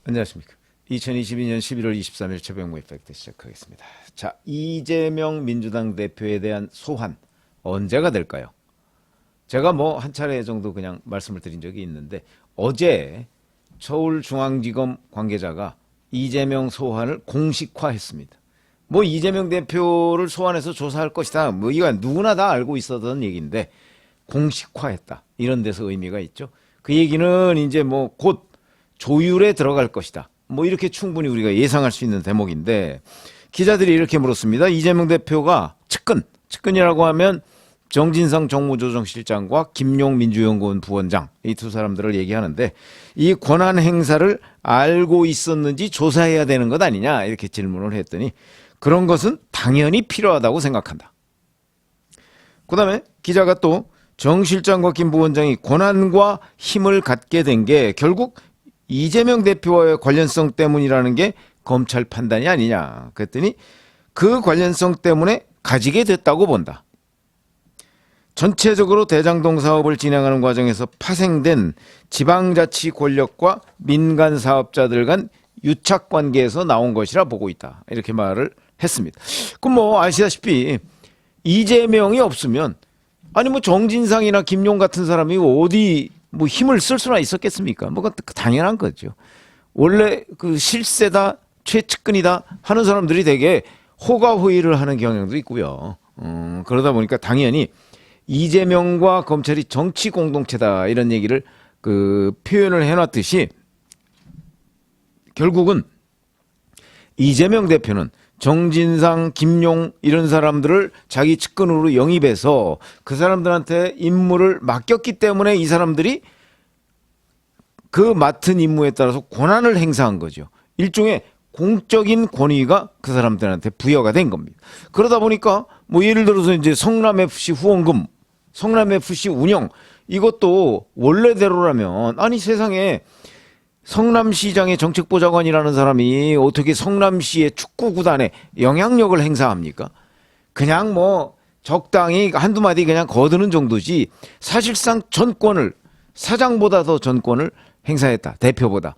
안녕하십니까. 2022년 11월 23일 최병무의 팩트 시작하겠습니다. 자, 이재명 민주당 대표에 대한 소환 언제가 될까요? 제가 뭐 한 차례 정도 그냥 말씀을 드린 적이 있는데 어제 서울중앙지검 관계자가 이재명 소환을 공식화했습니다. 뭐 이재명 대표를 소환해서 조사할 것이다. 뭐 이거 누구나 다 알고 있었던 얘기인데 공식화했다. 이런 데서 의미가 있죠. 그 얘기는 이제 뭐 곧 조율에 들어갈 것이다. 뭐 이렇게 충분히 우리가 예상할 수 있는 대목인데 기자들이 이렇게 물었습니다. 이재명 대표가 측근이라고 하면 정진상 정무조정실장과 김용 민주연구원 부원장 이 두 사람들을 얘기하는데 이 권한 행사를 알고 있었는지 조사해야 되는 것 아니냐 이렇게 질문을 했더니 그런 것은 당연히 필요하다고 생각한다. 그다음에 기자가 또 정 실장과 김 부원장이 권한과 힘을 갖게 된 게 결국 이재명 대표와의 관련성 때문이라는 게 검찰 판단이 아니냐. 그랬더니 그 관련성 때문에 가지게 됐다고 본다. 전체적으로 대장동 사업을 진행하는 과정에서 파생된 지방자치 권력과 민간 사업자들 간 유착 관계에서 나온 것이라 보고 있다. 이렇게 말을 했습니다. 그럼 뭐 아시다시피 이재명이 없으면 아니 뭐 정진상이나 김용 같은 사람이 어디 뭐 힘을 쓸 수나 있었겠습니까? 뭐가 당연한 거죠. 원래 그 실세다, 최측근이다 하는 사람들이 되게 호가호의를 하는 경향도 있고요. 그러다 보니까 당연히 이재명과 검찰이 정치 공동체다 이런 얘기를 그 표현을 해놨듯이 결국은 이재명 대표는 정진상, 김용 이런 사람들을 자기 측근으로 영입해서 그 사람들한테 임무를 맡겼기 때문에 이 사람들이 그 맡은 임무에 따라서 권한을 행사한 거죠. 일종의 공적인 권위가 그 사람들한테 부여가 된 겁니다. 그러다 보니까 뭐 예를 들어서 이제 성남FC 후원금, 성남FC 운영 이것도 원래대로라면 아니 세상에 성남시장의 정책보좌관이라는 사람이 어떻게 성남시의 축구구단에 영향력을 행사합니까? 그냥 뭐 적당히 한두 마디 그냥 거드는 정도지 사실상 전권을 사장보다 더 전권을 행사했다. 대표보다.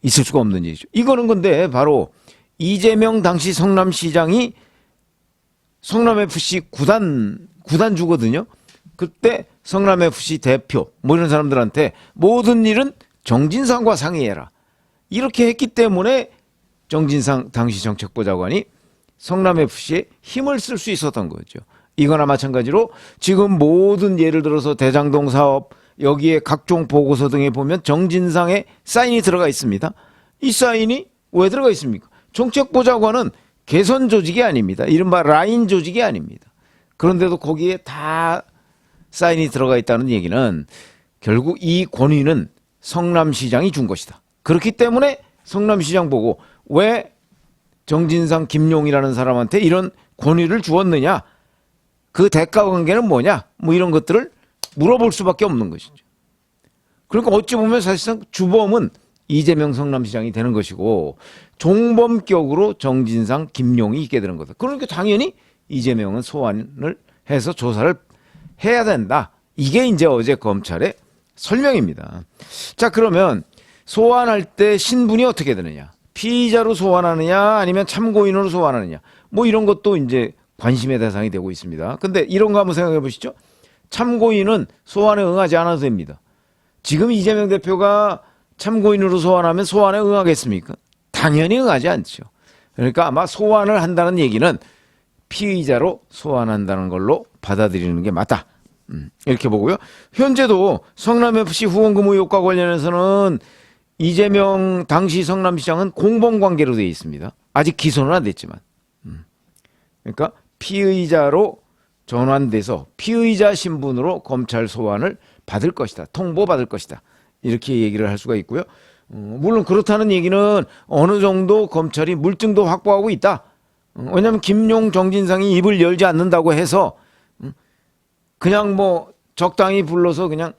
있을 수가 없는 일이죠. 이거는 근데 바로 이재명 당시 성남시장이 성남FC 구단주거든요. 그때 성남FC 대표 뭐 이런 사람들한테 모든 일은 정진상과 상의해라. 이렇게 했기 때문에 정진상 당시 정책보좌관이 성남FC에 힘을 쓸 수 있었던 거죠. 이거나 마찬가지로 지금 모든 예를 들어서 대장동 사업 여기에 각종 보고서 등에 보면 정진상의 사인이 들어가 있습니다. 이 사인이 왜 들어가 있습니까? 정책보좌관은 개선 조직이 아닙니다. 이른바 라인 조직이 아닙니다. 그런데도 거기에 다 사인이 들어가 있다는 얘기는 결국 이 권위는 성남시장이 준 것이다. 그렇기 때문에 성남시장 보고 왜 정진상, 김용이라는 사람한테 이런 권위를 주었느냐? 그 대가 관계는 뭐냐? 뭐 이런 것들을 물어볼 수밖에 없는 것이죠. 그러니까 어찌 보면 사실상 주범은 이재명 성남시장이 되는 것이고 종범격으로 정진상, 김용이 있게 되는 거다. 그러니까 당연히 이재명은 소환을 해서 조사를 해야 된다. 이게 이제 어제 검찰의 설명입니다. 자, 그러면 소환할 때 신분이 어떻게 되느냐? 피의자로 소환하느냐 아니면 참고인으로 소환하느냐? 뭐 이런 것도 이제 관심의 대상이 되고 있습니다. 근데 이런 거 한번 생각해 보시죠. 참고인은 소환에 응하지 않아도 됩니다. 지금 이재명 대표가 참고인으로 소환하면 소환에 응하겠습니까? 당연히 응하지 않죠. 그러니까 아마 소환을 한다는 얘기는 피의자로 소환한다는 걸로 받아들이는 게 맞다. 이렇게 보고요. 현재도 성남FC 후원금 의혹과 관련해서는 이재명 당시 성남시장은 공범관계로 되어 있습니다. 아직 기소는 안 됐지만. 그러니까 피의자로 전환돼서 피의자 신분으로 검찰 소환을 받을 것이다. 통보받을 것이다. 이렇게 얘기를 할 수가 있고요. 물론 그렇다는 얘기는 어느 정도 검찰이 물증도 확보하고 있다. 왜냐하면 김용, 정진상이 입을 열지 않는다고 해서 그냥 뭐 적당히 불러서 그냥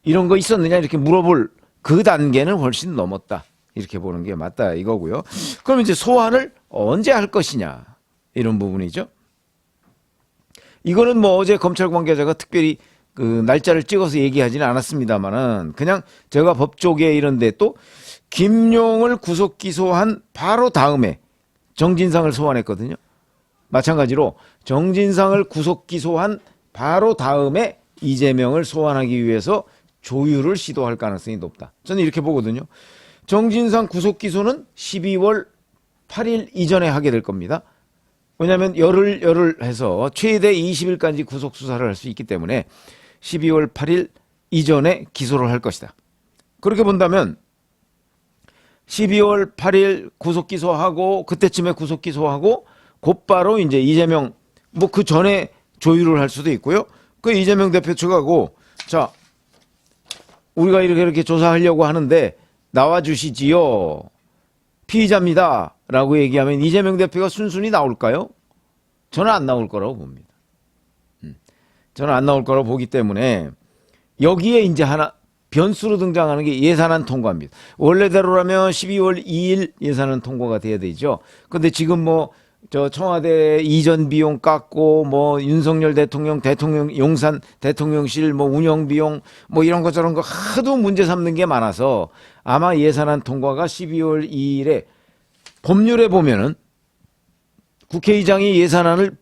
이런 거 있었느냐 이렇게 물어볼 그 단계는 훨씬 넘었다. 이렇게 보는 게 맞다 이거고요. 그럼 이제 소환을 언제 할 것이냐 이런 부분이죠. 이거는 뭐 어제 검찰 관계자가 특별히 그 날짜를 찍어서 얘기하지는 않았습니다만은 그냥 제가 법조계 이런 데 또 김용을 구속 기소한 바로 다음에 정진상을 소환했거든요. 마찬가지로 정진상을 구속 기소한 바로 다음에 이재명을 소환하기 위해서 조율을 시도할 가능성이 높다. 저는 이렇게 보거든요. 정진상 구속 기소는 12월 8일 이전에 하게 될 겁니다. 왜냐하면 열흘 해서 최대 20일까지 구속 수사를 할 수 있기 때문에 12월 8일 이전에 기소를 할 것이다. 그렇게 본다면 12월 8일 구속 기소하고 그때쯤에 구속 기소하고 곧바로 이제 이재명 뭐 그 전에 조율을 할 수도 있고요. 그 이재명 대표 측하고 자 우리가 이렇게 조사하려고 하는데 나와 주시지요. 피의자입니다. 라고 얘기하면 이재명 대표가 순순히 나올까요? 저는 안 나올 거라고 봅니다. 저는 안 나올 거라고 보기 때문에 여기에 이제 하나 변수로 등장하는 게 예산안 통과입니다. 원래대로라면 12월 2일 예산안 통과가 돼야 되죠. 근데 지금 뭐 저 청와대 이전 비용 깎고 뭐 윤석열 대통령 용산 대통령실 뭐 운영 비용 뭐 이런 거 저런 거 하도 문제 삼는 게 많아서 아마 예산안 통과가 12월 2일에 법률에 보면은 국회의장이 예산안을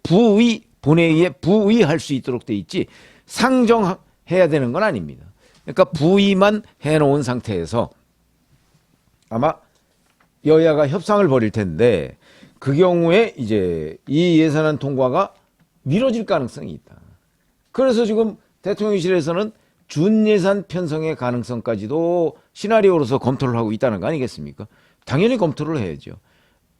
본회의에 부의할 수 있도록 돼 있지 상정해야 되는 건 아닙니다. 그러니까 부의만 해놓은 상태에서 아마 여야가 협상을 벌일 텐데 그 경우에 이제 이 예산안 통과가 미뤄질 가능성이 있다. 그래서 지금 대통령실에서는 준예산 편성의 가능성까지도 시나리오로서 검토를 하고 있다는 거 아니겠습니까? 당연히 검토를 해야죠.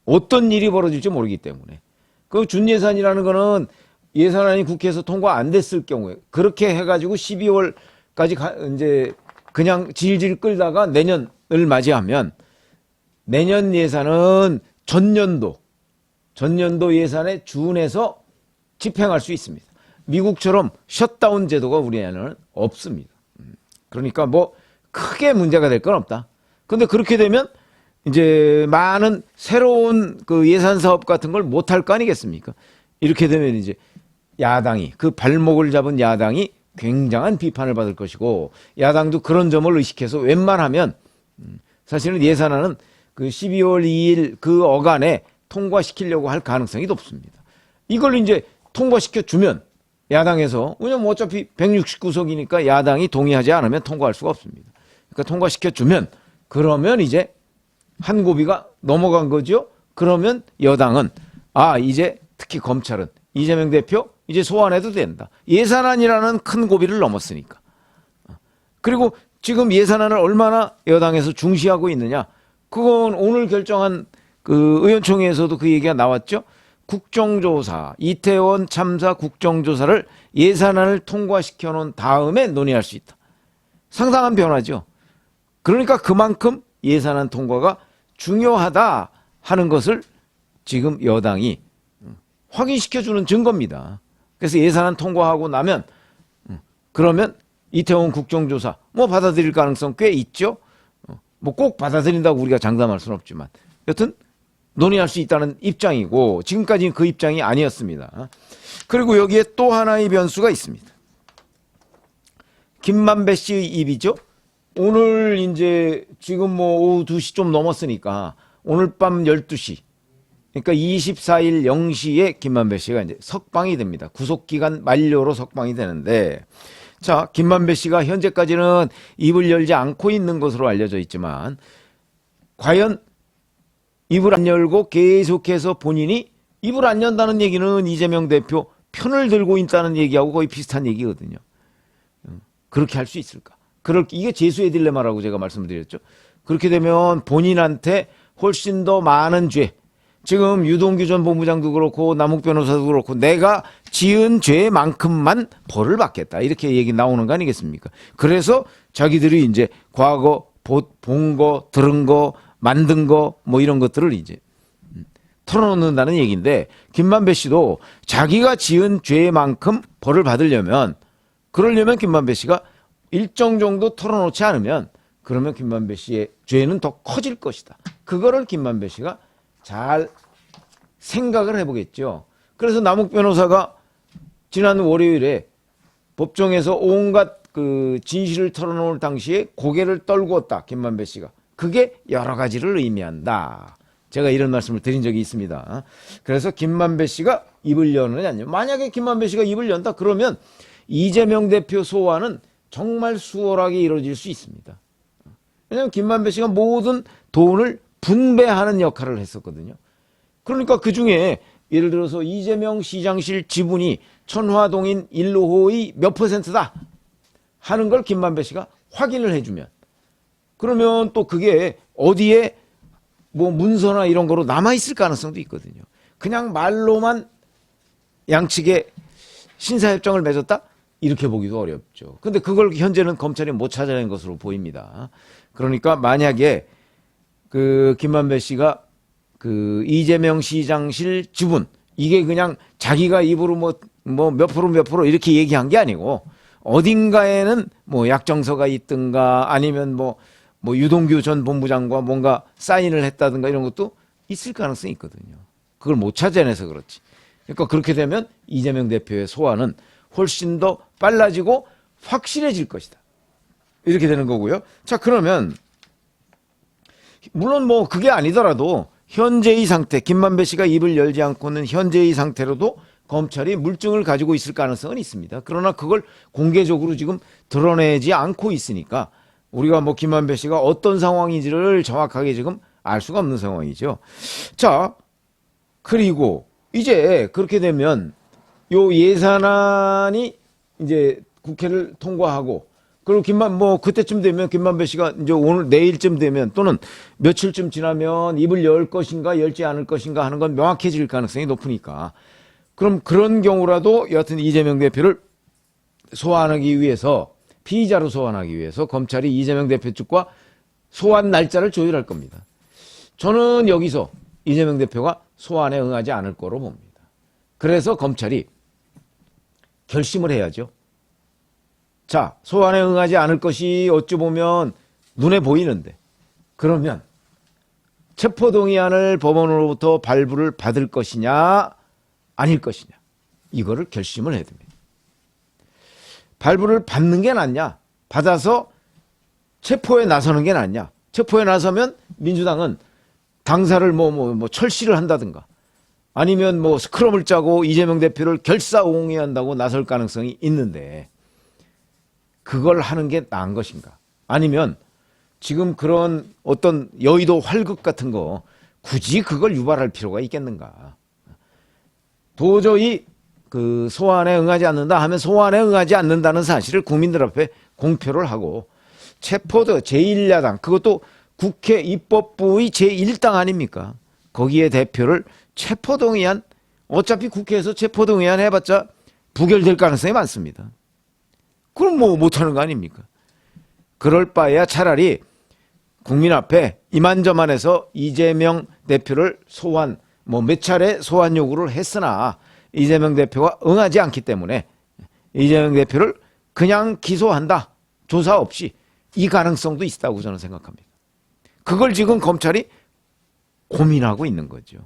어떤 일이 벌어질지 모르기 때문에. 그 준예산이라는 거는 예산안이 국회에서 통과 안 됐을 경우에 그렇게 해가지고 12월까지 이제 그냥 질질 끌다가 내년을 맞이하면 내년 예산은 전년도 예산에 준해서 집행할 수 있습니다. 미국처럼 셧다운 제도가 우리나라는 없습니다. 그러니까 뭐 크게 문제가 될 건 없다. 근데 그렇게 되면 이제 많은 새로운 그 예산 사업 같은 걸 못할 거 아니겠습니까? 이렇게 되면 이제 야당이 그 발목을 잡은 야당이 굉장한 비판을 받을 것이고 야당도 그런 점을 의식해서 웬만하면 사실은 예산안은 그 12월 2일 그 어간에 통과시키려고 할 가능성이 높습니다. 이걸 이제 통과시켜 주면 야당에서 왜냐면 어차피 169석이니까 야당이 동의하지 않으면 통과할 수가 없습니다. 그러니까 통과시켜 주면 그러면 이제 한 고비가 넘어간 거죠. 그러면 여당은 이제 특히 검찰은 이재명 대표 이제 소환해도 된다. 예산안이라는 큰 고비를 넘었으니까. 그리고 지금 예산안을 얼마나 여당에서 중시하고 있느냐. 그건 오늘 결정한 그 의원총회에서도 그 얘기가 나왔죠. 국정조사, 이태원 참사 국정조사를 예산안을 통과시켜 놓은 다음에 논의할 수 있다. 상당한 변화죠. 그러니까 그만큼 예산안 통과가 중요하다 하는 것을 지금 여당이 확인시켜주는 증거입니다. 그래서 예산안 통과하고 나면 그러면 이태원 국정조사 뭐 받아들일 가능성 꽤 있죠. 뭐 꼭 받아들인다고 우리가 장담할 수는 없지만 여튼 논의할 수 있다는 입장이고 지금까지는 그 입장이 아니었습니다. 그리고 여기에 또 하나의 변수가 있습니다. 김만배 씨의 입이죠. 오늘 이제 지금 뭐 오후 2시 좀 넘었으니까 오늘 밤 12시 그러니까 24일 0시에 김만배 씨가 이제 석방이 됩니다. 구속기간 만료로 석방이 되는데 자, 김만배 씨가 현재까지는 입을 열지 않고 있는 것으로 알려져 있지만 과연 입을 안 열고 계속해서 본인이 입을 안 연다는 얘기는 이재명 대표 편을 들고 있다는 얘기하고 거의 비슷한 얘기거든요. 그렇게 할 수 있을까? 이게 재수의 딜레마라고 제가 말씀드렸죠. 그렇게 되면 본인한테 훨씬 더 많은 죄, 지금 유동규 전 본부장도 그렇고 남욱 변호사도 그렇고 내가 지은 죄만큼만 벌을 받겠다. 이렇게 얘기 나오는 거 아니겠습니까? 그래서 자기들이 이제 과거 본 거, 들은 거, 만든 거 뭐 이런 것들을 이제 털어놓는다는 얘기인데 김만배 씨도 자기가 지은 죄만큼 벌을 받으려면 그러려면 김만배 씨가 일정 정도 털어놓지 않으면 그러면 김만배 씨의 죄는 더 커질 것이다. 그거를 김만배 씨가 잘 생각을 해보겠죠. 그래서 남욱 변호사가 지난 월요일에 법정에서 온갖 그 진실을 털어놓을 당시에 고개를 떨구었다. 김만배 씨가. 그게 여러 가지를 의미한다. 제가 이런 말씀을 드린 적이 있습니다. 그래서 김만배 씨가 입을 여느냐. 만약에 김만배 씨가 입을 연다 그러면 이재명 대표 소환은 정말 수월하게 이루어질 수 있습니다. 왜냐하면 김만배 씨가 모든 돈을 분배하는 역할을 했었거든요. 그러니까 그중에 예를 들어서 이재명 시장실 지분이 천화동인 1호의 몇 %다 하는 걸 김만배 씨가 확인을 해주면 그러면 또 그게 어디에 뭐 문서나 이런 거로 남아있을 가능성도 있거든요. 그냥 말로만 양측에 신사협정을 맺었다? 이렇게 보기도 어렵죠. 근데 그걸 현재는 검찰이 못 찾아낸 것으로 보입니다. 그러니까 만약에 그 김만배 씨가 그 이재명 시장실 지분 이게 그냥 자기가 입으로 뭐 몇 프로 이렇게 얘기한 게 아니고 어딘가에는 뭐 약정서가 있든가 아니면 뭐 유동규 전 본부장과 뭔가 사인을 했다든가 이런 것도 있을 가능성이 있거든요. 그걸 못 찾아내서 그렇지. 그러니까 그렇게 되면 이재명 대표의 소환은 훨씬 더 빨라지고 확실해질 것이다. 이렇게 되는 거고요. 자, 그러면 물론 뭐 그게 아니더라도 현재의 상태, 김만배 씨가 입을 열지 않고는 현재의 상태로도 검찰이 물증을 가지고 있을 가능성은 있습니다. 그러나 그걸 공개적으로 지금 드러내지 않고 있으니까 우리가 뭐 김만배 씨가 어떤 상황인지를 정확하게 지금 알 수가 없는 상황이죠. 자, 그리고 이제 그렇게 되면 요 예산안이 이제 국회를 통과하고 그리고 그때쯤 되면 김만배 씨가 이제 오늘 내일쯤 되면 또는 며칠쯤 지나면 입을 열 것인가 열지 않을 것인가 하는 건 명확해질 가능성이 높으니까 그럼 그런 경우라도 여하튼 이재명 대표를 소환하기 위해서 피의자로 소환하기 위해서 검찰이 이재명 대표 측과 소환 날짜를 조율할 겁니다. 저는 여기서 이재명 대표가 소환에 응하지 않을 거로 봅니다. 그래서 검찰이 결심을 해야죠. 자, 소환에 응하지 않을 것이 어찌 보면 눈에 보이는데 그러면 체포동의안을 법원으로부터 발부를 받을 것이냐 아닐 것이냐 이거를 결심을 해야 됩니다. 발부를 받는 게 낫냐 받아서 체포에 나서는 게 낫냐. 체포에 나서면 민주당은 당사를 철시를 한다든가 아니면 뭐 스크럼을 짜고 이재명 대표를 결사옹위한다고 나설 가능성이 있는데 그걸 하는 게 나은 것인가? 아니면 지금 그런 어떤 여의도 활극 같은 거 굳이 그걸 유발할 필요가 있겠는가? 도저히 그 소환에 응하지 않는다 하면 소환에 응하지 않는다는 사실을 국민들 앞에 공표를 하고 체포도 제1야당 그것도 국회 입법부의 제1당 아닙니까? 거기에 대표를 체포동의안 어차피 국회에서 체포동의안 해봤자 부결될 가능성이 많습니다. 그럼 뭐 못하는 거 아닙니까? 그럴 바에야 차라리 국민 앞에 이만저만해서 이재명 대표를 소환 몇 차례 소환 요구를 했으나 이재명 대표가 응하지 않기 때문에 이재명 대표를 그냥 기소한다. 조사 없이 이 가능성도 있다고 저는 생각합니다. 그걸 지금 검찰이 고민하고 있는 거죠.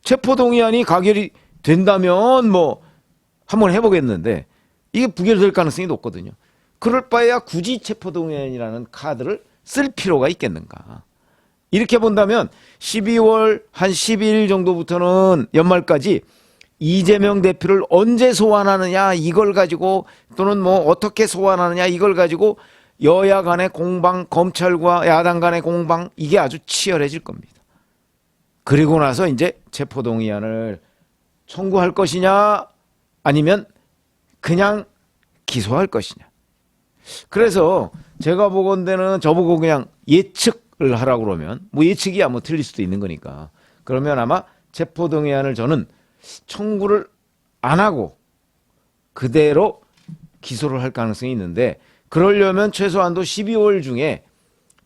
체포동의안이 가결이 된다면 한번 해보겠는데 이게 부결될 가능성이 높거든요. 그럴 바에야 굳이 체포동의안이라는 카드를 쓸 필요가 있겠는가. 이렇게 본다면 12월 한 12일 정도부터는 연말까지 이재명 대표를 언제 소환하느냐 이걸 가지고 또는 어떻게 소환하느냐 이걸 가지고 여야 간의 공방, 검찰과 야당 간의 공방 이게 아주 치열해질 겁니다. 그리고 나서 이제 체포동의안을 청구할 것이냐 아니면 그냥 기소할 것이냐. 그래서 제가 보건대는 저보고 그냥 예측을 하라고 그러면 예측이야 틀릴 수도 있는 거니까 그러면 아마 체포동의안을 저는 청구를 안 하고 그대로 기소를 할 가능성이 있는데 그러려면 최소한도 12월 중에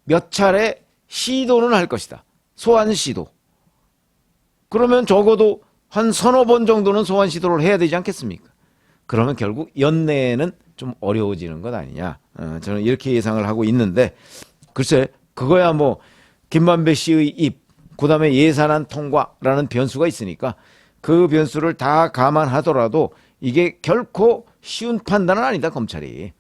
몇 차례 시도는 할 것이다. 소환 시도. 그러면 적어도 한 서너 번 정도는 소환 시도를 해야 되지 않겠습니까? 그러면 결국 연내에는 좀 어려워지는 것 아니냐. 저는 이렇게 예상을 하고 있는데 글쎄 그거야 김만배 씨의 입 그다음에 예산안 통과라는 변수가 있으니까 그 변수를 다 감안하더라도 이게 결코 쉬운 판단은 아니다 검찰이.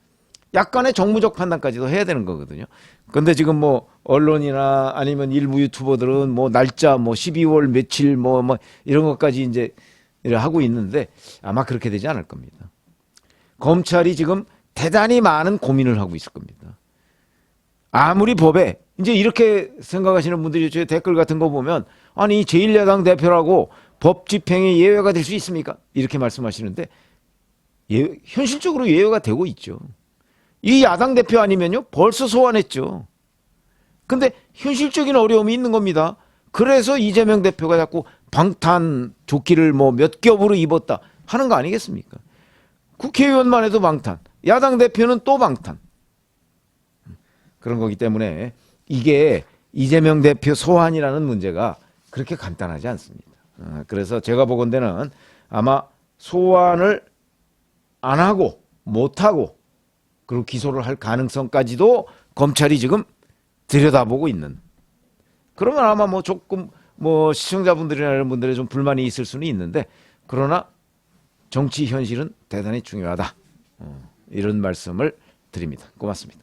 약간의 정무적 판단까지도 해야 되는 거거든요. 근데 지금 뭐 언론이나 아니면 일부 유튜버들은 뭐 날짜 뭐 12월 며칠 뭐 이런 것까지 이제 하고 있는데 아마 그렇게 되지 않을 겁니다. 검찰이 지금 대단히 많은 고민을 하고 있을 겁니다. 아무리 법에 이제 이렇게 생각하시는 분들이 제 댓글 같은 거 보면 아니 제1야당 대표라고 법 집행에 예외가 될 수 있습니까? 이렇게 말씀하시는데 현실적으로 예외가 되고 있죠. 이 야당 대표 아니면요 벌써 소환했죠. 근데 현실적인 어려움이 있는 겁니다. 그래서 이재명 대표가 자꾸 방탄 조끼를 뭐 몇 겹으로 입었다 하는 거 아니겠습니까? 국회의원만 해도 방탄, 야당 대표는 또 방탄. 그런 거기 때문에 이게 이재명 대표 소환이라는 문제가 그렇게 간단하지 않습니다. 그래서 제가 보건대는 아마 소환을 안 하고 못 하고 그리고 기소를 할 가능성까지도 검찰이 지금 들여다보고 있는. 그러면 아마 뭐 조금 뭐 시청자분들이나 이런 분들의 좀 불만이 있을 수는 있는데 그러나 정치 현실은 대단히 중요하다. 이런 말씀을 드립니다. 고맙습니다.